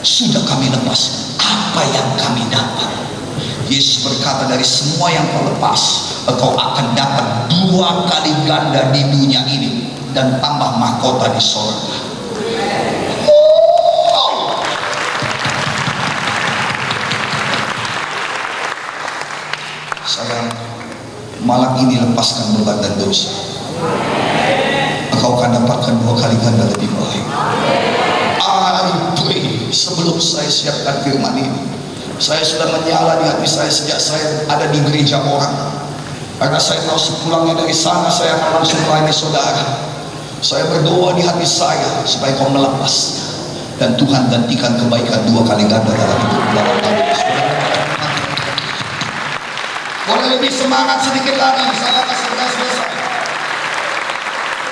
Sudah kami lepas. Apa yang kami dapat? Yesus berkata, dari semua yang kau lepas, engkau akan dapat 2 kali ganda di dunia ini dan tambah mahkota di sorga. Sayang, malam ini lepaskan beban dan dosa. Engkau akan dapatkan 2 kali ganda lebih baik. I pray, sebelum saya siapkan firman ini, saya sudah menyala di hati saya sejak saya ada di gereja orang. Karena saya tahu sepulangnya dari sana saya akan langsung melayani saudara. Saya berdoa di hati saya supaya kau melepasnya, dan Tuhan gantikan kebaikan 2 kali ganda dalam hidup dalam tahun ini. Boleh lebih semangat sedikit lagi, saya akan selesai.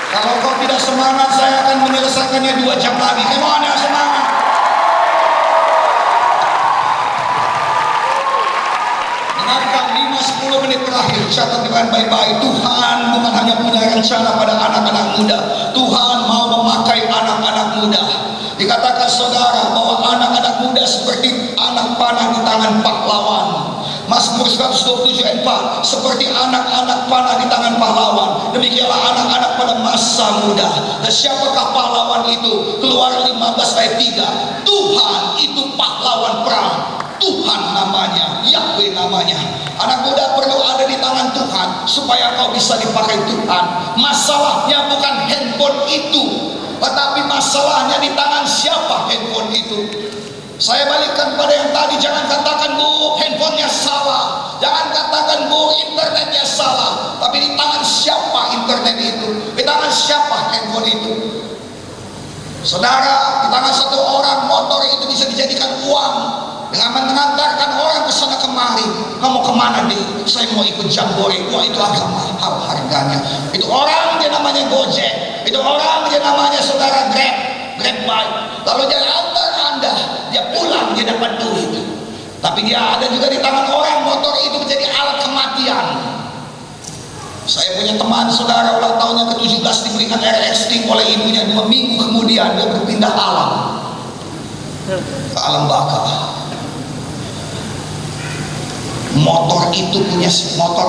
Kalau kau tidak semangat, saya akan menyelesaikannya 2 jam lagi. Kamu ada semangat? Dengarkan 5-10 menit terakhir, catat dengan baik-baik. Tuhan bukan hanya punya rencana pada anak-anak muda, Tuhan mau memakai anak-anak muda. Dikatakan saudara bahwa anak-anak muda seperti anak panah di tangan pahlawan. Mazmur 127:4, seperti anak-anak panah di tangan pahlawan, demikianlah anak-anak pada masa muda. Dan siapakah pahlawan itu? Keluar 15 ayat 3. Tuhan itu pahlawan perang. Tuhan namanya, Yahweh namanya. Anak muda perlu ada di tangan Tuhan supaya kau bisa dipakai Tuhan. Masalahnya bukan handphone itu, tetapi masalahnya di tangan siapa handphone itu. Saya balikkan pada yang tadi, jangan katakan Bu handphonenya salah, jangan katakan Bu internetnya salah, tapi di tangan siapa internet itu, di tangan siapa handphone itu. Saudara, di tangan satu orang motor itu bisa dijadikan uang, dengan mengantarkan orang ke sana kemari. Kamu kemana deh? Saya mau ikut jambore. Wah, itu agak mahal harganya. Itu orang dia namanya Gojek, itu orang dia namanya saudara Grab bike. Lalu dia antar Anda, dia pulang, dia dapat duit. Tapi dia ada juga di tangan orang, motor itu menjadi alat kematian. Saya punya teman saudara, ulang tahunnya ke-17 diberikan air extinct oleh ibunya. 2 minggu kemudian dia berpindah alam, ke alam baka. Motor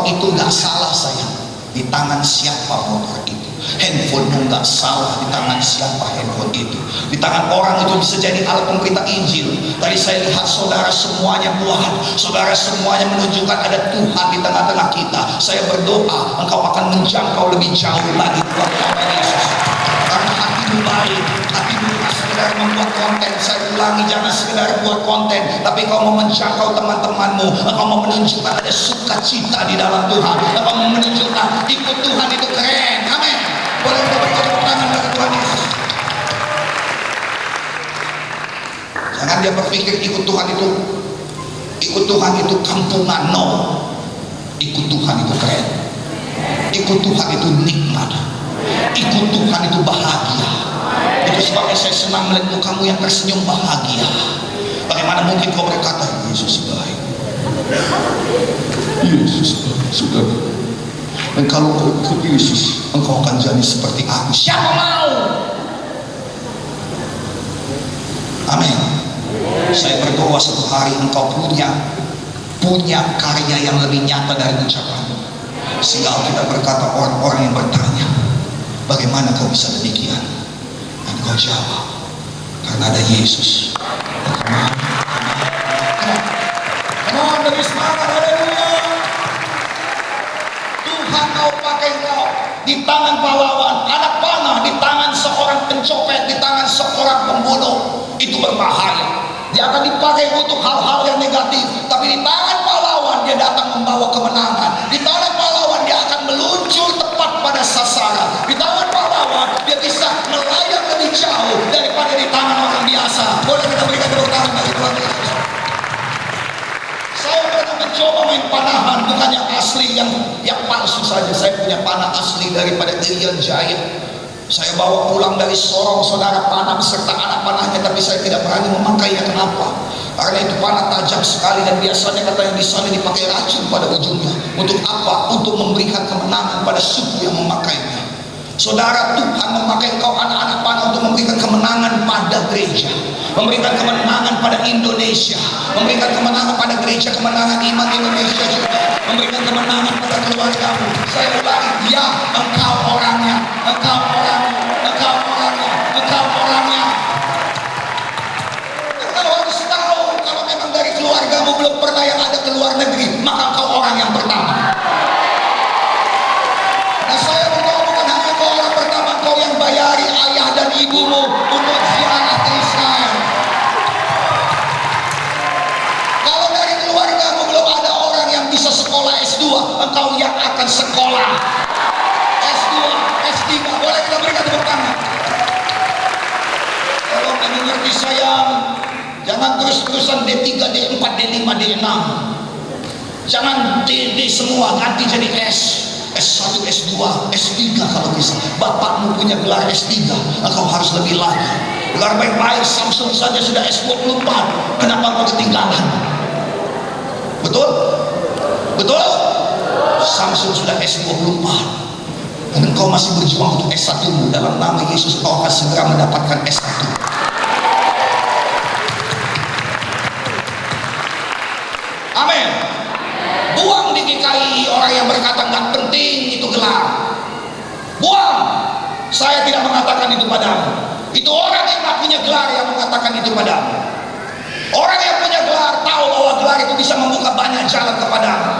itu nggak salah sayang, di tangan siapa motor itu. Handphone nggak salah, di tangan siapa handphone itu. Di tangan orang itu bisa jadi alat pemberita Injil. Tadi saya lihat saudara semuanya buat, saudara semuanya menunjukkan ada Tuhan di tengah-tengah kita. Saya berdoa engkau akan menjangkau lebih jauh lagi Tuhan Yesus. Karena hatimu baik, hatimu bukan sekedar membuat konten. Saya ulangi, jangan sekedar buat konten, tapi kau mau menjangkau teman-temanmu. Engkau mau menunjukkan ada sukacita di dalam Tuhan. Engkau mau menunjukkan ikut Tuhan itu keren. Amin. Boleh kita berikan tepuk tangan bagi Tuhan Yesus. Jangan dia berpikir ikut Tuhan itu kampungan. No, ikut Tuhan itu keren. Ikut Tuhan itu nikmat. Ikut Tuhan itu bahagia. Itu sebabnya saya senang melihat mukamu yang tersenyum bahagia. Bagaimana mungkin kau berkata Yesus baik, Yesus baik, saudara. Dan kalau kau ikut Yesus, engkau akan jadi seperti aku. Siapa mau? Amin. Saya berdoa satu hari engkau punya karya yang lebih nyata dari ucapanmu, sehingga kita berkata orang-orang yang bertanya, bagaimana kau bisa demikian? Dan kau jawab, karena ada Yesus. Kenapa dari semangat? Haleluya. Tuhan mau pakai kau di tangan pahlawan, anak panah di tangan seorang pencopet, di tangan seorang pembunuh. Itu berbahaya. Dia akan dipakai untuk hal-hal yang negatif, tapi di tangan pahlawan dia datang membawa kemenangan. Di tangan pahlawan dia akan meluncur tepat pada sasaran. Di tangan pahlawan dia bisa melayang lebih jauh daripada di tangan orang biasa. Boleh kita berikan tepuk tangan bagi Tuhan Yesus. Saya pernah mencoba main panahan, bukan yang asli, yang palsu saja. Saya punya panah asli daripada Irian Jaya. Saya bawa pulang dari Sorong saudara panah beserta anak panahnya, tapi saya tidak berani memakainya. Kenapa? Karena itu panah tajam sekali dan biasanya katanya di sana dipakai racun pada ujungnya. Untuk apa? Untuk memberikan kemenangan pada suku yang memakainya. Saudara, Tuhan memakai kau anak-anak panah untuk memberikan kemenangan pada gereja, memberikan kemenangan pada Indonesia, memberikan kemenangan pada gereja, kemenangan iman Indonesia juga, memberikan kemenangan pada keluargamu. Saya ulangi, ya, engkau orangnya, engkau orangnya, engkau orangnya, engkau orangnya. Engkau harus tahu, kalau memang dari keluargamu belum pernah yang ada ke luar negeri, maka engkau orang yang pertama. Nah, saya berdoa bukan hanya kau orang pertama, kau yang bayari ayah dan ibumu untuk ziarah ke Israel. Kalau dari keluargamu belum ada orang yang bisa sekolah S2, engkau yang akan sekolah S2, S3. Boleh kita berikan tepuk tangan. Kalau mengerti sayang, jangan terus-terusan D3, D4, D5, D6. Jangan D semua, ganti jadi S1, S2, S3 kalau bisa. Bapakmu punya gelar S3, engkau harus lebih lagi. Gelar baik-baik, Samsung saja sudah S24. Kenapa kau ketinggalan? Betul? Betul? Samsung sudah S24 dan engkau masih berjuang untuk S1. Dalam nama Yesus kau akan segera mendapatkan S1. Amin. Buang di GKI orang yang berkata nggak penting itu gelar. Buang. Saya tidak mengatakan itu padamu. Itu orang yang nggak punya gelar yang mengatakan itu padamu. Orang yang punya gelar tahu bahwa gelar itu bisa membuka banyak jalan kepadamu.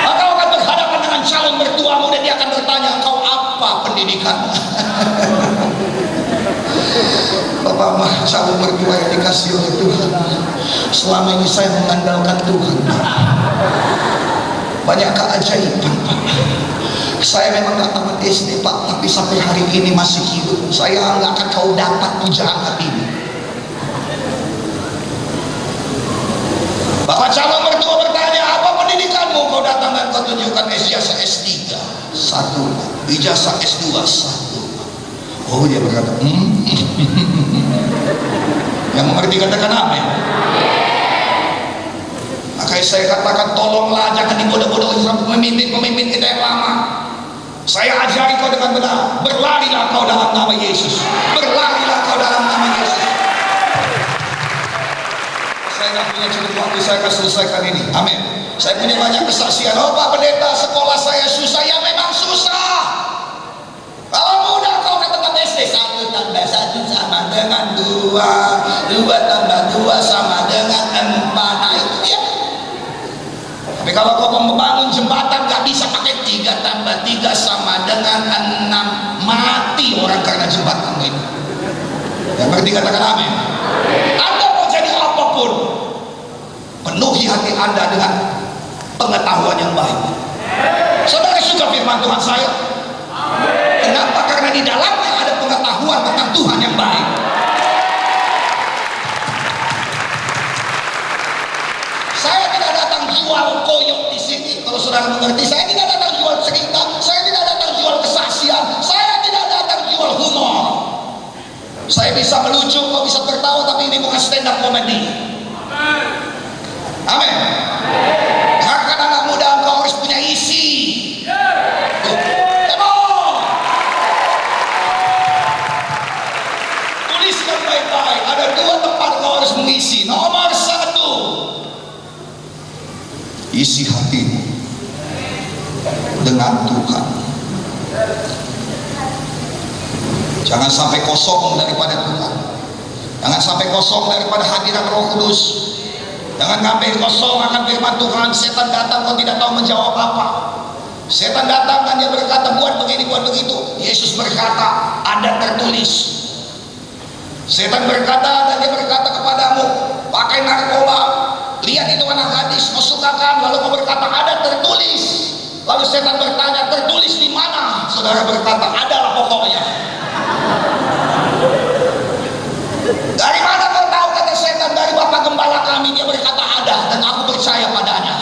Engkau akan berhadapan dengan calon mertuamu dan dia akan bertanya, engkau apa pendidikanmu? Bapak mah calon mertua yang dikasih oleh Tuhan. Selama ini saya mengandalkan Tuhan. Banyak keajaiban Pak. Saya memang gak tamat SD Pak, tapi sampai hari ini masih hidup. Saya nggak akan kau dapat pujaan hati ini. Bapak calon mertua bertanya, apa pendidikanmu? Kau datang dan kau tunjukkan ijazah S3 satu, ijazah S2 satu. Oh, dia berkata, yang mengerti katakan amin. Makanya saya katakan, tolonglah jangan dibodoh-bodohin sama pemimpin kita yang lama. Saya ajari kau dengan benar, berlarilah kau dalam nama Yesus, berlarilah kau dalam nama Yesus. Saya nggak punya cukup waktu, saya akan selesaikan ini. Amin. Saya punya banyak kesaksian. Oh Pak Pendeta, sekolah saya susah. Ya memang susah. Kalau mudah kau katakan SD, 1 tambah 1 sama dengan 2, 2 tambah 2 sama dengan 4. Nah itu dia. Tapi kalau kau membangun jembatan gak bisa pakai 3 tambah 3 sama dengan 6. Mati orang karena jembatan ini. Yang ngerti katakan amin. Anda mau jadi apapun, penuhi hati Anda dengan pengetahuan yang baik. Saudara suka firman Tuhan saya? Kenapa? Karena di dalamnya ada pengetahuan tentang Tuhan yang baik. Saya tidak datang jual koyok di sini. Kalau saudara mengerti, saya tidak datang jual cerita, saya tidak datang jual kesaksian, saya tidak datang jual humor. Saya bisa melucu, kau bisa tertawa, tapi ini bukan stand up comedy. Amin. Karena anak muda engkau harus punya isi. Tuliskan baik-baik. Ada 2 tempat kau harus mengisi. Nomor 1, isi hatimu dengan Tuhan. Jangan sampai kosong daripada Tuhan. Jangan sampai kosong daripada hadirat Roh Kudus. Jangan sampai kosong akan firman Tuhan. Setan datang kau tidak tahu menjawab apa. Setan datang dan dia berkata buat begini buat begitu. Yesus berkata ada tertulis. Setan berkata dan dia berkata kepadamu pakai narkoba, lihat itu anak gadis, kau sukakan, lalu kau berkata ada tertulis. Lalu setan bertanya tertulis di mana? Saudara berkata adalah pokoknya. Dari mana kau tahu? Kata setan, dari Bapak Gembala kami. Dia berkata ada dan aku percaya padanya.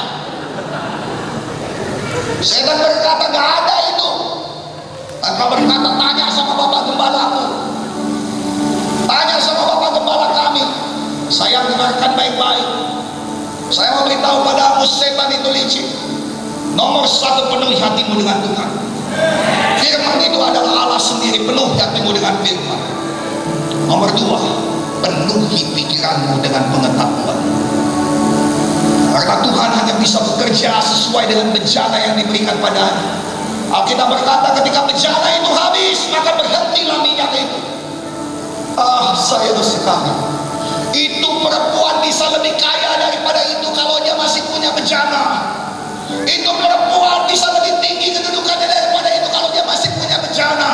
Setan berkata gak ada itu. Dan kau berkata tanya sama Bapak Gembalaku, tanya sama Bapak Gembala kami. Saya dengarkan baik-baik. Saya mau beritahu padamu, setan itu licik. Nomor 1, penuhi hatimu dengan Tuhan. Firman itu adalah Allah sendiri. Penuhi hatimu dengan firman. Nomor 2, penuhi pikiranmu dengan pengetahuan. Karena Tuhan hanya bisa bekerja sesuai dengan bencana yang diberikan padanya. Alkitab berkata ketika bencana itu habis, maka berhentilah minyak itu. Saya sekali. Itu perempuan bisa lebih kaya daripada itu kalau dia masih punya bencana. Itu perempuan bisa lebih tinggi kedudukannya daripada itu kalau dia masih punya bencana.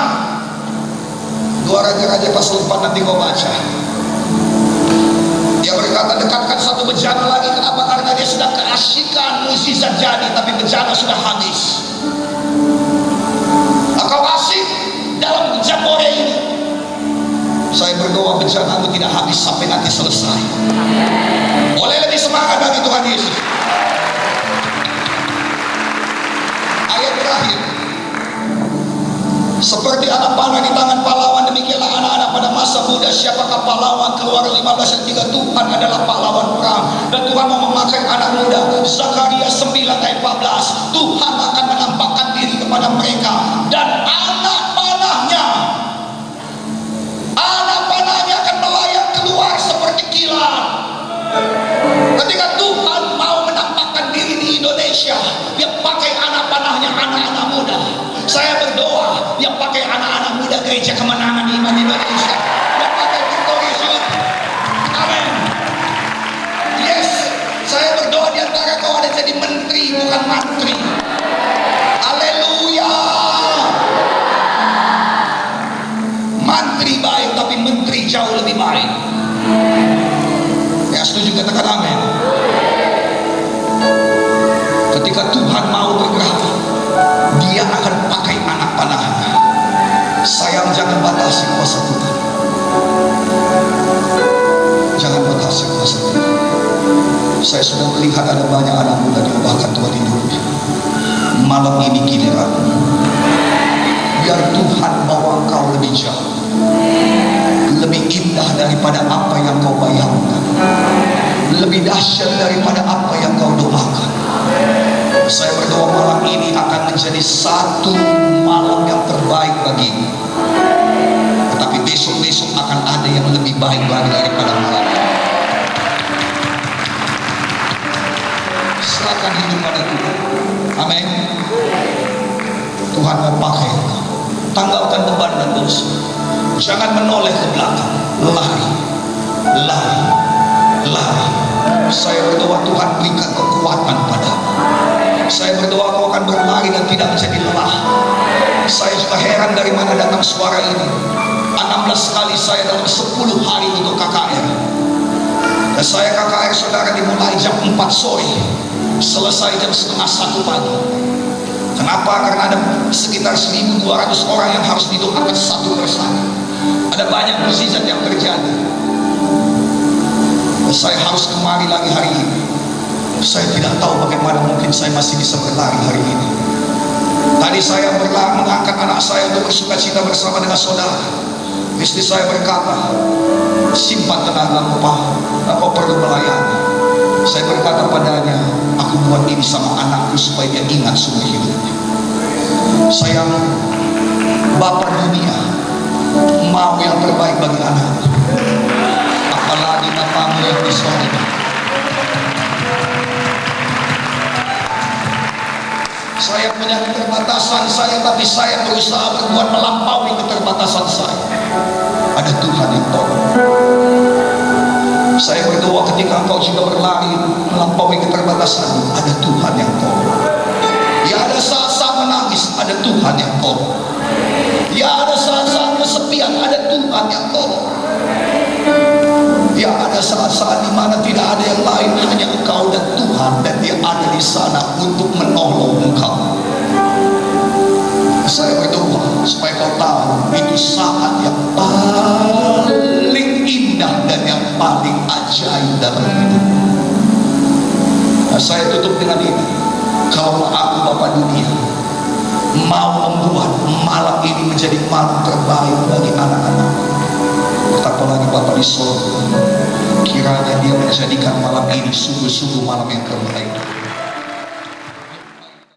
2 Raja-Raja pasal 4 nanti kau baca. Dia berkata dekatkan 1 bencana lagi. Kenapa? Karena dia sudah keasikan mukjizat jadi, tapi bencana sudah habis. Kau asik dalam jambore ini. Saya berdoa bencanamu tidak habis sampai nanti selesai. Boleh lebih semangat bagi Tuhan Yesus. Ayat terakhir. Seperti anak panah di tangan pahlawan, demikianlah anak-anak pada masa muda. Siapakah pahlawan? Keluaran 15 ayat 3. Tuhan adalah pahlawan perang dan Tuhan mau memakai anak muda. Zakaria 9 ayat 14. Tuhan akan menampakkan diri kepada mereka dan anak panahnya akan melayang keluar seperti kilat. Ketika Tuhan mau menampakkan diri di Indonesia, dia pakai anak panahnya, anak-anak muda. Saya berdoa dia pakai anak-anak muda Gereja Kemenangan Iman Indonesia. Dia pakai Victorious Youth. Amin. Yes, saya berdoa di antara kau ada jadi menteri bukan mantri. Haleluya. Mantri baik tapi menteri jauh lebih baik. Ya setuju katakan amin. Ketika Tuhan mau bergerak, dia akan pakai anak panahnya. Sayang, jangan batasi kuasa Tuhan. Jangan batasi kuasa Tuhan. Saya sudah melihat ada banyak anak muda diubahkan Tuhan hidupnya. Malam ini giliran. Biar Tuhan bawa engkau lebih jauh, lebih indah daripada apa yang kau bayangkan, lebih dahsyat daripada apa yang kau doakan. Saya berdoa malam ini akan menjadi satu malam yang terbaik bagimu. Tetapi besok-besok akan ada yang lebih baik lagi daripada malam ini. Serahkan hidup pada Tuhan. Amin. Tuhan mau pakai engkau. Tanggalkan beban dan dosa. Jangan menoleh ke belakang. Lari, lari, lari. Saya berdoa Tuhan berikan kekuatan padamu. Saya berdoa kau akan berlari dan tidak menjadi lelah. Saya juga heran dari mana datang suara ini. 16 kali saya dalam 10 hari untuk KKR. Dan saya KKR saudara dimulai jam 4 sore, selesai jam setengah 1 pagi. Kenapa? Karena ada sekitar 1.200 orang yang harus didoakan satu persatu. Ada banyak mukjizat yang terjadi. Saya harus kemari lagi hari ini. Saya tidak tahu bagaimana mungkin saya masih bisa berlari hari ini. Tadi saya mengangkat anak saya untuk bersuka cita bersama dengan saudara. Istri saya berkata, simpan tenagamu Pak, apa perlu melayani. Saya berkata padanya, aku buat ini sama anakku supaya dia ingat seumur hidupnya. Sayang, Bapa dunia mau yang terbaik bagi anaknya, apalagi Bapamu yang di sorga. Saya punya keterbatasan saya, tapi saya berusaha berbuat melampaui keterbatasan saya. Ada Tuhan yang tolong. Saya berdoa ketika engkau juga berlari melampaui keterbatasan, ada Tuhan yang tolong. Ya ada saat-saat menangis, ada Tuhan yang tolong. Ya ada saat-saat kesepian, ada Tuhan yang tolong. Ya ada saat-saat di mana tidak ada yang lain, hanya engkau dan Tuhan, dan dia ada di sana untuk menolong engkau. Saya berdoa supaya kau tahu itu saat yang paling indah dan yang paling ajaib dalam hidup. Nah, saya tutup dengan ini. Kalau aku Bapa dunia mau membuat malam ini menjadi malam terbaik bagi anak-anak, betapa lagi Bapa di sorga, kiranya dia menjadikan malam ini sungguh-sungguh malam yang terbaik.